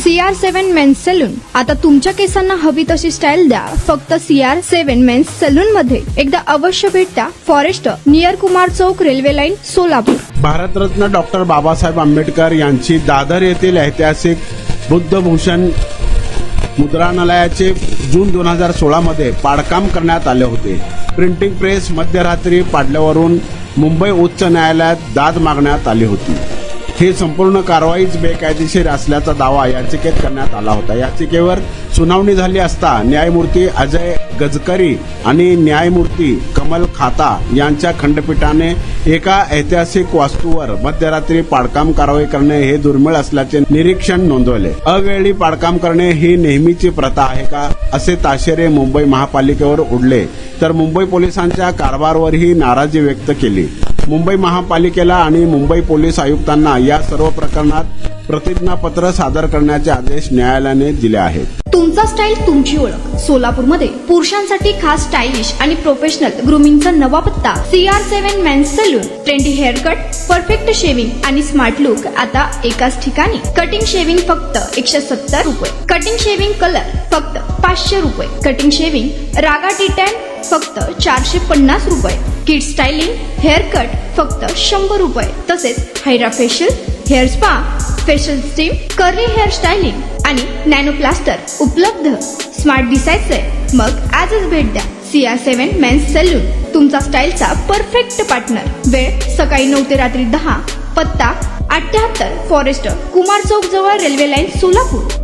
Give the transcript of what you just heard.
CR7 men's salon. आता तुमच्या केसांना हवी तशी स्टाईल द्या फक्त CR7 मेन्स सलून मध्ये. एकदा अवश्य भेट द्या. Forest near Kumar Chowk, railway line, Solapur. Bharat Ratna doctor Babasaheb Ambedkar यांची दादर येथील ऐतिहासिक बुद्धभूषण मुद्रणालयाचे जून 2016 मध्ये पाडकाम करण्यात आले होते. प्रिंटिंग प्रेस मध्यरात्री पाडल्यावरून मुंबई उच्च न्यायालयात दाद मागण्यात आली होती. ही संपूर्ण कारवाईच बेकायदेशीर असल्याचा दावा याचिकेत करण्यात आला होता. याचिकेवर सुनावणी झाली असता न्यायमूर्ती अजय गजकरी आणि न्यायमूर्ती कमल खाता यांच्या खंडपीठाने एका ऐतिहासिक वास्तूवर मध्यरात्री पाडकाम कारवाई करणे हे दुर्मिळ असल्याचे निरीक्षण नोंदवले. अवेळी पाडकाम करणे ही नेहमीची प्रथा आहे का, असे ताशेरे मुंबई महापालिकेवर उडले तर मुंबई पोलिसांच्या कारभारावरही नाराजी व्यक्त केली. मुंबई महापालिकेला आणि मुंबई पोलीस आयुक्तांना या सर्व प्रकरणात प्रतिज्ञापत्र सादर करण्याचे आदेश न्यायालयाने दिले आहेत. तुमचा स्टाईल तुमची ओळख. सोलापूरमध्ये पुरुषांसाठी खास स्टायलिश आणि प्रोफेशनल ग्रूमिंगचा नवा पत्ता CR7 men's salon. Trendy hair cut, perfect shaving आणि स्मार्ट लुक आता एकाच ठिकाणी. कटिंग शेविंग फक्त 170 रुपये. कटिंग शेविंग कलर फक्त 500 रुपये. कटिंग शेविंग रागा टी10 फक्त 450 रुपये. किड स्टायलिंग हेअर कट फक्त 100 रुपये. तसेच hydra facial, hair spa, facial steam, curly hair styling आणि नॅनो प्लास्टर उपलब्ध. स्मार्ट दिसायचंय मग आजच भेट द्या CR7 मेन्स सलून, तुमचा स्टाईलचा परफेक्ट पार्टनर. वेळ सकाळी 9 ते रात्री 10. पत्ता 78 फॉरेस्ट कुमार चौक जवळ, रेल्वे लाईन, सोलापूर.